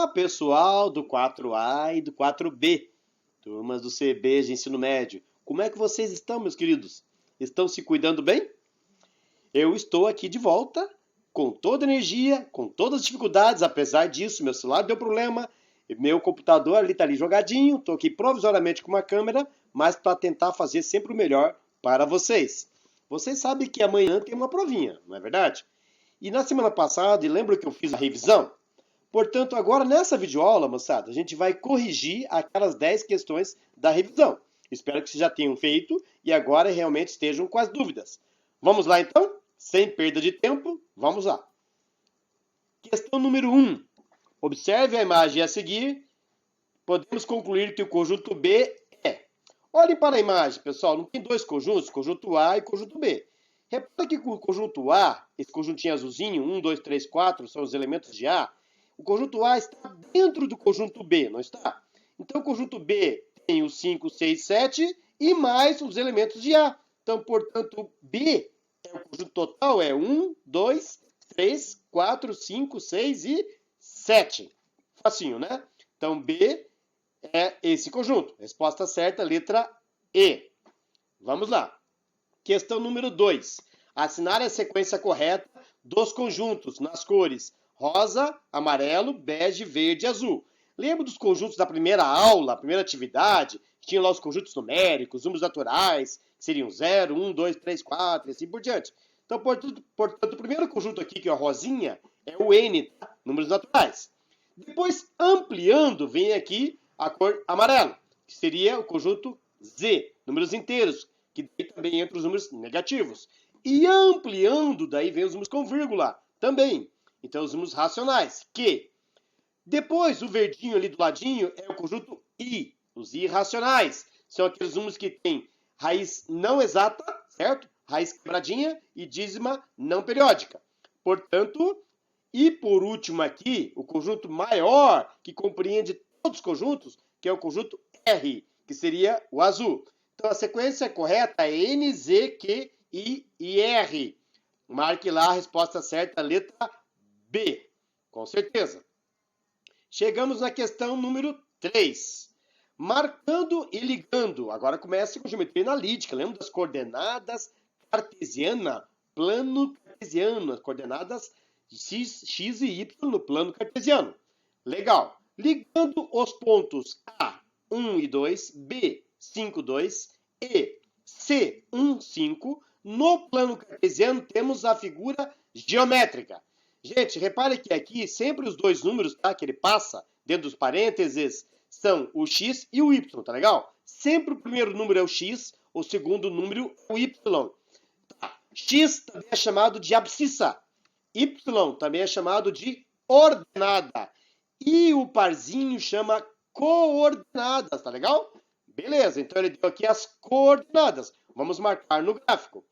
Olá, pessoal do 4A e do 4B, turmas do CB de ensino médio. Como é que vocês estão, meus queridos? Estão se cuidando bem? Eu estou aqui de volta, com toda a energia, com todas as dificuldades. Apesar disso, meu celular deu problema, meu computador ali está ali jogadinho, estou aqui provisoriamente com uma câmera, mas para tentar fazer sempre o melhor para vocês. Vocês sabem que amanhã tem uma provinha, não é verdade? E na semana passada, lembra que eu fiz a revisão? Portanto, agora nessa videoaula, moçada, a gente vai corrigir aquelas 10 questões da revisão. Espero que vocês já tenham feito e agora realmente estejam com as dúvidas. Vamos lá então? Sem perda de tempo, vamos lá. Questão número 1. Observe a imagem a seguir. Podemos concluir que o conjunto B é... Olhem para a imagem, pessoal. Não tem dois conjuntos, conjunto A e conjunto B. Repara que o conjunto A, esse conjuntinho azulzinho, 1, 2, 3, 4, são os elementos de A. O conjunto A está dentro do conjunto B, não está? Então, o conjunto B tem os 5, 6, 7 e mais os elementos de A. Então, portanto, B, o conjunto total é 1, 2, 3, 4, 5, 6 e 7. Facinho, né? Então, B é esse conjunto. Resposta certa, letra E. Vamos lá. Questão número 2. Assinar a sequência correta dos conjuntos nas cores rosa, amarelo, bege, verde e azul. Lembra dos conjuntos da primeira aula, a primeira atividade? Tinha lá os conjuntos numéricos, números naturais, que seriam 0, 1, 2, 3, 4 e assim por diante. Então, portanto, o primeiro conjunto aqui, que é a rosinha, é o N, tá? Números naturais. Depois, ampliando, vem aqui a cor amarelo, que seria o conjunto Z, números inteiros, que daí também entra os números negativos. E ampliando, daí vem os números com vírgula, também. Então, os números racionais, que. Depois, o verdinho ali do ladinho é o conjunto I, os irracionais. São aqueles números que têm raiz não exata, certo? Raiz quebradinha e dízima não periódica. Portanto, e por último aqui, o conjunto maior, que compreende todos os conjuntos, que é o conjunto R, que seria o azul. Então, a sequência correta é N, Z, Q, I e R. Marque lá a resposta certa, letra B. Com certeza. Chegamos na questão número 3. Marcando e ligando. Agora começa com geometria analítica. Lembra das coordenadas cartesianas? Plano cartesiano. As coordenadas x e y no plano cartesiano. Legal. Ligando os pontos A, 1 e 2, B, 5, 2 e C, 1, 5. No plano cartesiano temos a figura geométrica. Gente, repare que aqui sempre os dois números, tá, que ele passa dentro dos parênteses são o x e o y, tá legal? Sempre o primeiro número é o x, o segundo número é o y. Tá. X também é chamado de abscissa. Y também é chamado de ordenada. E o parzinho chama coordenadas, tá legal? Beleza, então ele deu aqui as coordenadas. Vamos marcar no gráfico.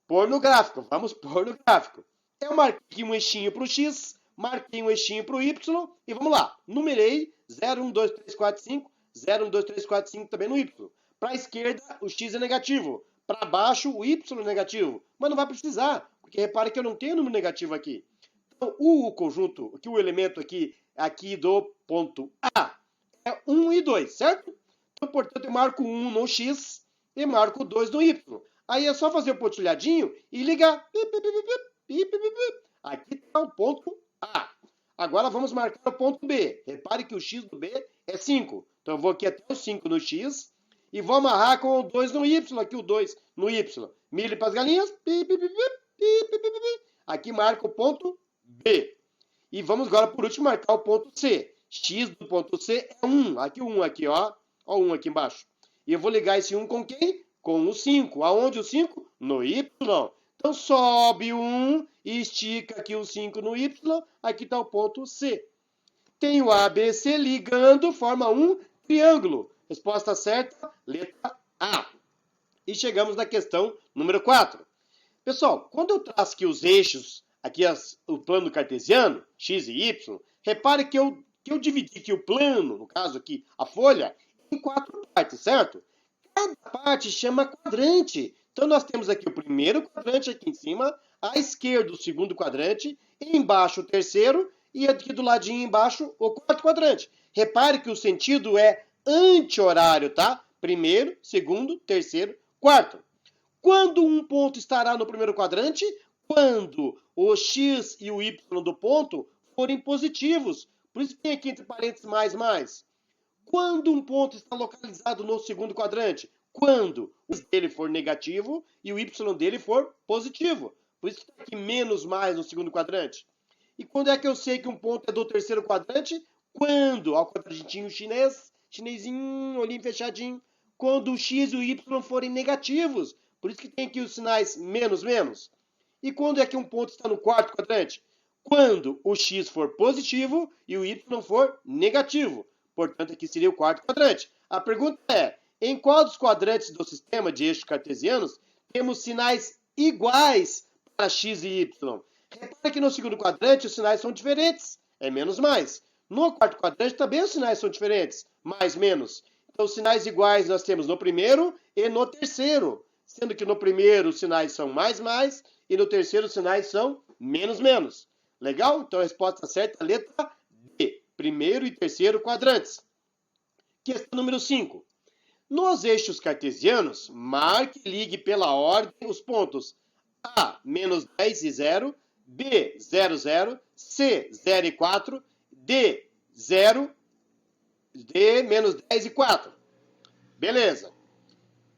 Pôr no gráfico, vamos pôr no gráfico. Eu marquei um eixinho para o x, marquei um eixinho para o y e vamos lá. Numerei 0, 1, 2, 3, 4, 5, 0, 1, 2, 3, 4, 5 também no y. Para a esquerda, o x é negativo. Para baixo, o y é negativo. Mas não vai precisar, porque repare que eu não tenho número negativo aqui. Então, o conjunto, o elemento aqui do ponto A é 1 e 2, certo? Então, portanto, eu marco 1 no x e marco 2 no y. Aí é só fazer o pontilhadinho e ligar. Aqui está o ponto A. Agora vamos marcar o ponto B. Repare que o x do B é 5. Então eu vou aqui até o 5 no x e vou amarrar com o 2 no y. Aqui o 2 no y. Milho para as galinhas. Aqui marca o ponto B. E vamos agora por último marcar o ponto C. X do ponto C é 1. Aqui o 1 aqui, ó. Ó o 1 aqui embaixo. E eu vou ligar esse 1 com quem? Com o 5. Aonde o 5? No y. Então, sobe o 1 e estica aqui o 5 no y. Aqui está o ponto C. Tem o A, B, C ligando, forma um triângulo. Resposta certa, letra A. E chegamos na questão número 4. Pessoal, quando eu traço aqui os eixos, aqui o plano cartesiano, x e y, repare que eu dividi aqui o plano, no caso aqui a folha, em 4 partes, certo? Cada parte chama quadrante. Então, nós temos aqui o primeiro quadrante aqui em cima, à esquerda o segundo quadrante, embaixo o terceiro e aqui do ladinho embaixo o quarto quadrante. Repare que o sentido é anti-horário, tá? Primeiro, segundo, terceiro, quarto. Quando um ponto estará no primeiro quadrante? Quando o x e o y do ponto forem positivos. Por isso tem aqui entre parênteses mais. Quando um ponto está localizado no segundo quadrante? Quando o x dele for negativo e o y dele for positivo. Por isso que está aqui menos mais no segundo quadrante. E quando é que eu sei que um ponto é do terceiro quadrante? Quando, ao quadradinho chinesinho, olhinho fechadinho, quando o x e o y forem negativos. Por isso que tem aqui os sinais menos. E quando é que um ponto está no quarto quadrante? Quando o x for positivo e o y for negativo. Portanto, aqui seria o quarto quadrante. A pergunta é, em qual dos quadrantes do sistema de eixos cartesianos temos sinais iguais para x e y? Repara que no segundo quadrante os sinais são diferentes, é menos mais. No quarto quadrante também os sinais são diferentes, mais menos. Então, os sinais iguais nós temos no primeiro e no terceiro. Sendo que no primeiro os sinais são mais e no terceiro os sinais são menos. Legal? Então, a resposta certa é a letra D. Primeiro e terceiro quadrantes. Questão número 5. Nos eixos cartesianos, marque e ligue pela ordem os pontos A, menos 10 e 0, B, 0, C, 0 e 4, D, 0, D, menos 10 e 4. Beleza.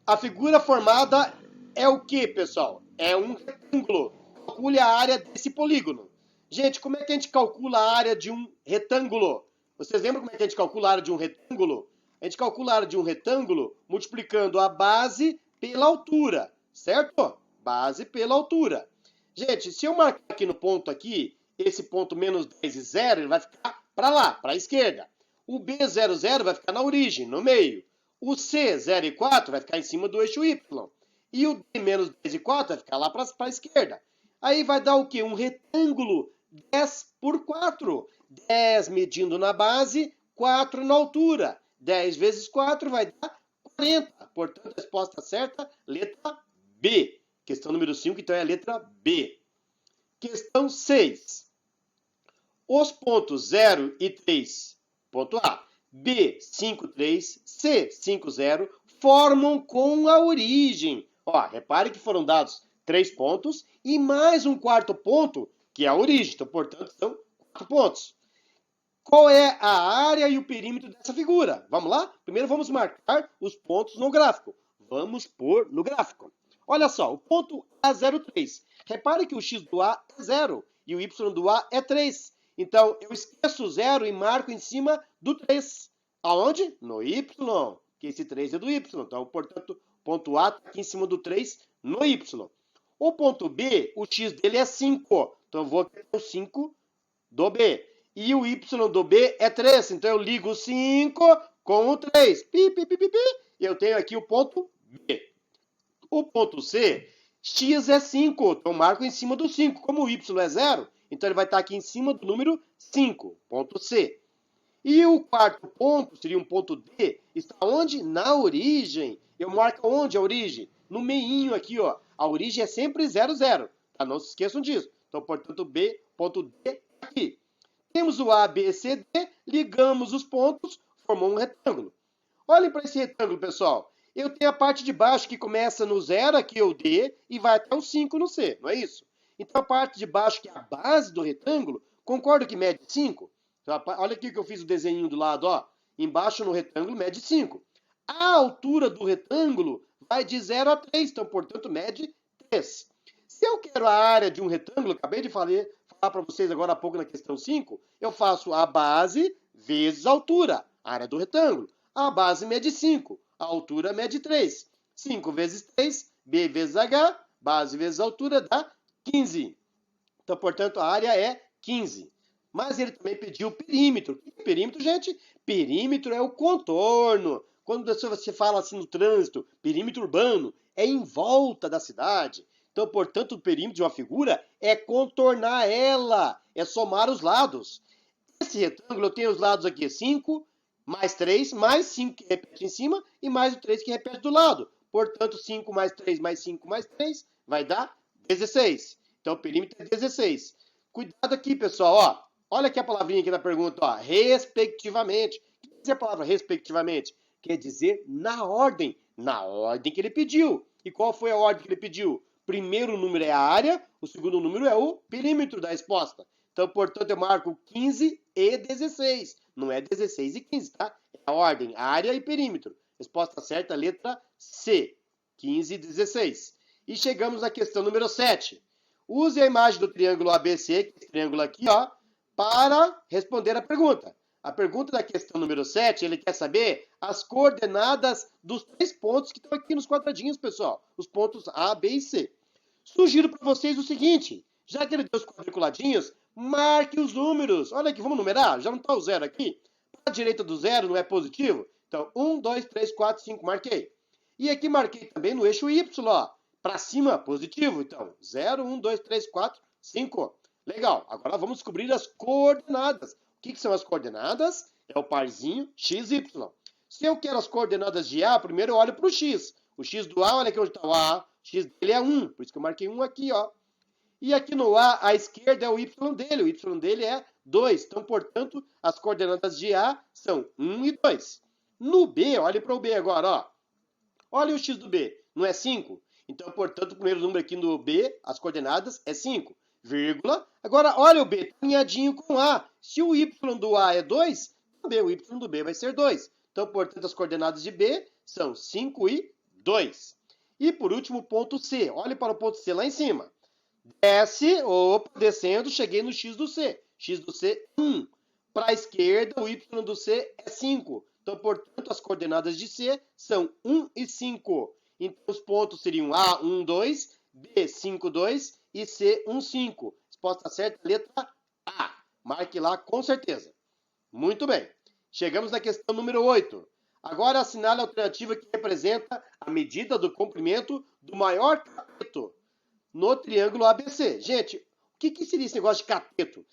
A figura formada é o que, pessoal? É um retângulo. Calcule a área desse polígono. Gente, como é que a gente calcula a área de um retângulo? Vocês lembram como é que a gente calcula a área de um retângulo? A gente calcula a área de um retângulo multiplicando a base pela altura, certo? Base pela altura. Gente, se eu marcar aqui no ponto aqui, esse ponto menos 10 e 0, ele vai ficar para lá, para a esquerda. O B00 vai ficar na origem, no meio. O C0 e 4 vai ficar em cima do eixo Y. E o D menos 10 e 4 vai ficar lá para a esquerda. Aí vai dar o quê? Um retângulo 10 por 4. 10 medindo na base, 4 na altura. 10 vezes 4 vai dar 40. Portanto, a resposta certa, letra B. Questão número 5, então é a letra B. Questão 6. Os pontos 0 e 3, ponto A, B, 5, 3, C, 5, 0, formam com a origem. Ó, repare que foram dados 3 pontos e mais um quarto ponto, que é a origem. Então, portanto, são 4 pontos. Qual é a área e o perímetro dessa figura? Vamos lá? Primeiro vamos marcar os pontos no gráfico. Vamos pôr no gráfico. Olha só, o ponto A03. Repare que o x do A é 0 e o y do A é 3. Então, eu esqueço o 0 e marco em cima do 3. Aonde? No y, que esse 3 é do y. Então, portanto, ponto A está aqui em cima do 3 no y. O ponto B, o x dele é 5. Então, eu vou aqui com o 5 do B. E o y do B é 3. Então, eu ligo o 5 com o 3. E eu tenho aqui o ponto B. O ponto C, x é 5. Então, eu marco em cima do 5. Como o y é 0, então ele vai estar aqui em cima do número 5, ponto C. E o quarto ponto, seria um ponto D, está onde? Na origem. Eu marco onde a origem? No meinho aqui, ó. A origem é sempre 0, 0. Tá? Não se esqueçam disso. Então, portanto, B, ponto D aqui. Temos o A, B, C, D, ligamos os pontos, formou um retângulo. Olhem para esse retângulo, pessoal. Eu tenho a parte de baixo que começa no 0, aqui é o D, e vai até o 5 no C, não é isso? Então, a parte de baixo, que é a base do retângulo, concordo que mede 5? Então, olha aqui que eu fiz o desenho do lado, ó. Embaixo no retângulo mede 5. A altura do retângulo vai de 0 a 3, então, portanto, mede 3. Se eu quero a área de um retângulo, acabei de falar para vocês agora há pouco na questão 5, eu faço a base vezes a altura, a área do retângulo. A base mede 5, a altura mede 3. 5 vezes 3, B vezes H, base vezes altura dá 15. Então, portanto, a área é 15. Mas ele também pediu perímetro. O que é perímetro, gente? Perímetro é o contorno. Quando você fala assim no trânsito, perímetro urbano, é em volta da cidade. Então, portanto, o perímetro de uma figura é contornar ela, é somar os lados. Esse retângulo, eu tenho os lados aqui 5, mais 3, mais 5 que repete em cima e mais o 3 que repete do lado. Portanto, 5 mais 3 mais 5 mais 3 vai dar 16. Então, o perímetro é 16. Cuidado aqui, pessoal, ó. Olha aqui a palavrinha aqui na pergunta, ó, respectivamente. O que quer dizer a palavra respectivamente? Quer dizer na ordem que ele pediu. E qual foi a ordem que ele pediu? Primeiro número é a área, o segundo número é o perímetro da resposta. Então, portanto, eu marco 15 e 16. Não é 16 e 15, tá? É a ordem, área e perímetro. Resposta certa, letra C. 15 e 16. E chegamos na questão número 7. Use a imagem do triângulo ABC, que é esse triângulo aqui, ó, para responder a pergunta. A pergunta da questão número 7, ele quer saber as coordenadas dos 3 pontos que estão aqui nos quadradinhos, pessoal. Os pontos A, B e C. Sugiro para vocês o seguinte, já que ele deu os quadriculadinhos, marque os números. Olha aqui, vamos numerar? Já não está o zero aqui? Para a direita do zero não é positivo? Então, 1, 2, 3, 4, 5, marquei. E aqui marquei também no eixo Y, ó. Para cima, positivo. Então, 0, 1, 2, 3, 4, 5. Legal. Agora vamos descobrir as coordenadas. O que são as coordenadas? É o parzinho x, y. Se eu quero as coordenadas de A, primeiro eu olho para o x. O x do A, olha aqui onde está o A. O x dele é 1. Por isso que eu marquei 1 aqui, ó. E aqui no A, à esquerda é o y dele. O y dele é 2. Então, portanto, as coordenadas de A são 1 e 2. No B, olhe para o B agora, ó. Olha o x do B. Não é 5? Então, portanto, o primeiro número aqui no B, as coordenadas, é 5. Vírgula. Agora, olha o B, tá alinhadinho com A. Se o y do A é 2, também o y do B vai ser 2. Então, portanto, as coordenadas de B são 5 e 2. E, por último, o ponto C. Olhe para o ponto C lá em cima. Desce, opa, descendo, cheguei no x do C. X do C, 1. Para a esquerda, o y do C é 5. Então, portanto, as coordenadas de C são 1 e 5. Então, os pontos seriam A, 1, 2, B, 5, 2 e C, 1, 5. Resposta certa, letra A. Marque lá com certeza. Muito bem. Chegamos na questão número 8. Agora, assinale a alternativa que representa a medida do comprimento do maior cateto no triângulo ABC. Gente, o que seria esse negócio de cateto?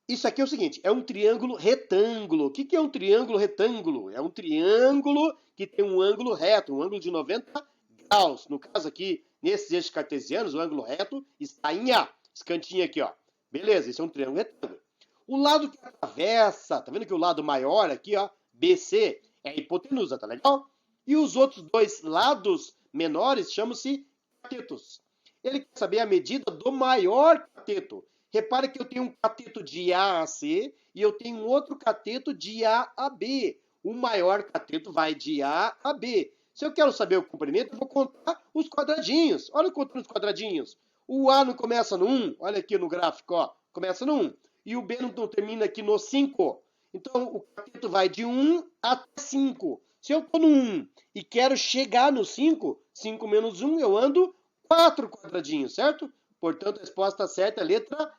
Isso aqui é o seguinte, é um triângulo retângulo. O que é um triângulo retângulo? É um triângulo que tem um ângulo reto, um ângulo de 90 graus. No caso aqui, nesses eixos cartesianos, o ângulo reto está em A. Esse cantinho aqui, ó. Beleza, esse é um triângulo retângulo. O lado que atravessa, tá vendo que o lado maior aqui, ó, BC, é a hipotenusa, tá legal? E os outros dois lados menores chamam-se catetos. Ele quer saber a medida do maior cateto. Repare que eu tenho um cateto de A a C e eu tenho um outro cateto de A a B. O maior cateto vai de A a B. Se eu quero saber o comprimento, eu vou contar os quadradinhos. Olha contando os quadradinhos. O A não começa no 1, olha aqui no gráfico, ó, começa no 1. E o B não termina aqui no 5. Então, o cateto vai de 1 até 5. Se eu estou no 1 e quero chegar no 5, 5 menos 1, eu ando 4 quadradinhos, certo? Portanto, a resposta certa é a letra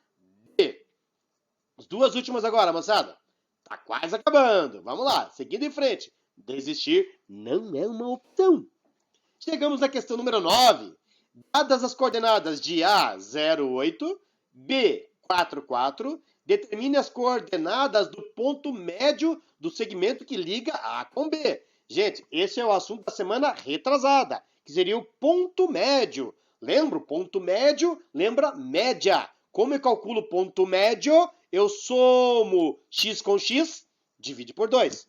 D. As duas últimas agora, moçada. Tá quase acabando. Vamos lá, seguindo em frente. Desistir não é uma opção. Chegamos na questão número 9. Dadas as coordenadas de A, 0,8, B, 4,4, determine as coordenadas do ponto médio do segmento que liga A com B. Gente, esse é o assunto da semana retrasada, que seria o ponto médio. Lembra? O ponto médio lembra média. Como eu calculo o ponto médio? Eu somo x com x, divide por 2.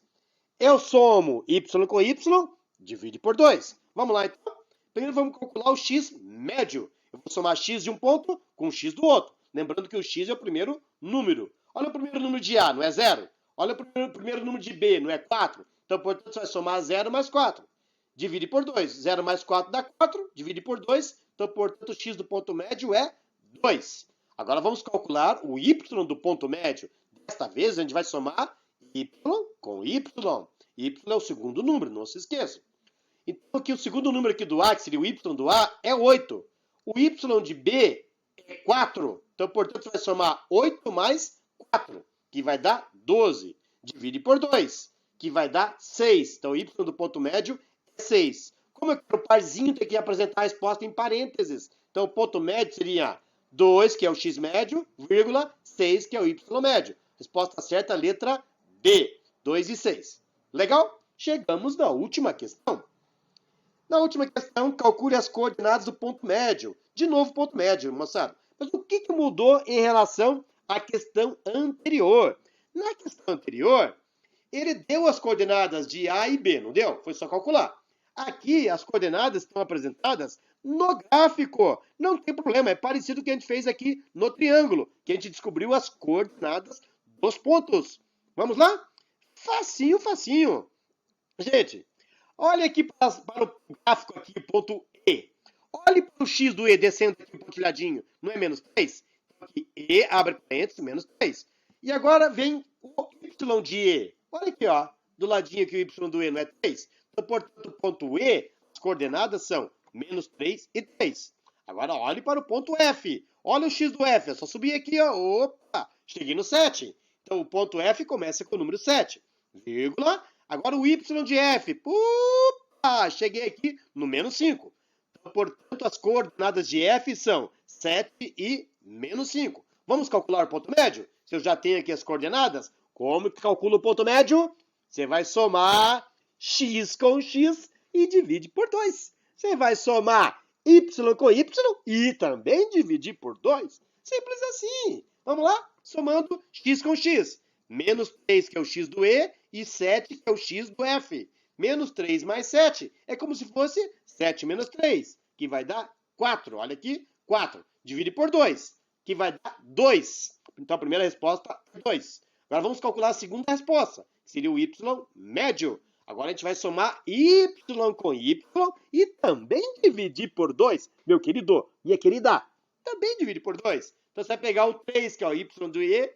Eu somo y com y, divide por 2. Vamos lá, então. Primeiro vamos calcular o x médio. Eu vou somar x de um ponto com x do outro. Lembrando que o x é o primeiro número. Olha o primeiro número de A, não é 0? Olha o primeiro número de B, não é 4? Então, portanto, você vai somar 0 mais 4. Divide por 2. 0 mais 4 dá 4. Divide por 2. Então, portanto, o x do ponto médio é 2. Agora vamos calcular o y do ponto médio. Desta vez, a gente vai somar y com y. Y é o segundo número, não se esqueçam. Então, aqui o segundo número aqui do A, que seria o y do A, é 8. O y de B é 4. Então, portanto, você vai somar 8 mais 4, que vai dar 12. Divide por 2, que vai dar 6. Então, o y do ponto médio é 6. Como é que o parzinho tem que apresentar a resposta em parênteses? Então, o ponto médio seria 2, que é o x médio, vírgula, 6, que é o y médio. Resposta certa, letra B, 2 e 6. Legal? Chegamos na última questão. Na última questão, calcule as coordenadas do ponto médio. De novo, ponto médio, moçada. Mas o que mudou em relação a questão anterior. Na questão anterior, ele deu as coordenadas de A e B, não deu? Foi só calcular. Aqui, as coordenadas estão apresentadas no gráfico. Não tem problema, é parecido com o que a gente fez aqui no triângulo, que a gente descobriu as coordenadas dos pontos. Vamos lá? Facinho, facinho. Gente, olha aqui para o gráfico aqui, ponto E. Olhe para o x do E descendo aqui pontilhadinho. Não é menos 3? Então aqui, E, abre parênteses, menos 3. E agora vem o y de E. Olha aqui, ó, do ladinho aqui o y do E, não é 3? Então, portanto, o ponto E, as coordenadas são menos 3 e 3. Agora, olhe para o ponto F. Olha o x do F, é só subir aqui, ó. Opa, cheguei no 7. Então, o ponto F começa com o número 7. Vírgula. Agora, o y de F. Opa, cheguei aqui no menos 5. Então, portanto, as coordenadas de F são 7 e menos 5. Vamos calcular o ponto médio? Se eu já tenho aqui as coordenadas, como que calcula o ponto médio? Você vai somar x com x e divide por 2. Você vai somar y com y e também dividir por 2. Simples assim. Vamos lá? Somando x com x. Menos 3, que é o x do E, e 7, que é o x do F. Menos 3 mais 7 é como se fosse 7 menos 3, que vai dar 4. Olha aqui, 4. Divide por 2, que vai dar 2. Então, a primeira resposta é 2. Agora, vamos calcular a segunda resposta, que seria o y médio. Agora, a gente vai somar y com y e também dividir por 2, meu querido, minha querida. Também divide por 2. Então, você vai pegar o 3, que é o y do E,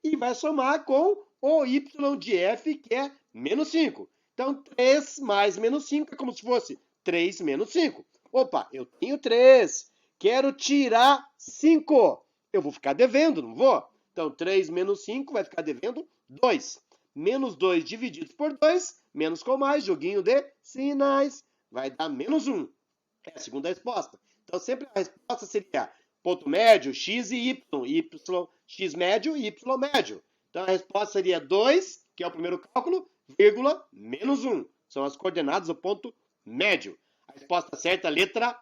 e vai somar com o y de F, que é menos 5. Então, 3 mais menos 5 é como se fosse 3 menos 5. Opa, eu tenho 3. Quero tirar 5. Eu vou ficar devendo, não vou? Então, 3 menos 5 vai ficar devendo 2. Menos 2 dividido por 2, menos com mais, joguinho de sinais, vai dar menos 1. É a segunda resposta. Então, sempre a resposta seria ponto médio, x e y, x médio e y médio. Então, a resposta seria 2, que é o primeiro cálculo, vírgula, menos 1. São as coordenadas do ponto médio. A resposta certa é a letra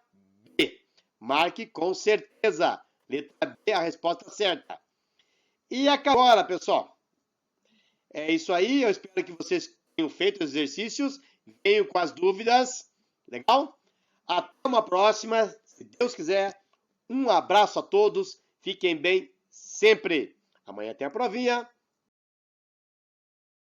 B. Marque com certeza. Letra B é a resposta certa. E agora, pessoal? É isso aí. Eu espero que vocês tenham feito os exercícios. Venham com as dúvidas. Legal? Até uma próxima, se Deus quiser. Um abraço a todos. Fiquem bem sempre. Amanhã tem a provinha.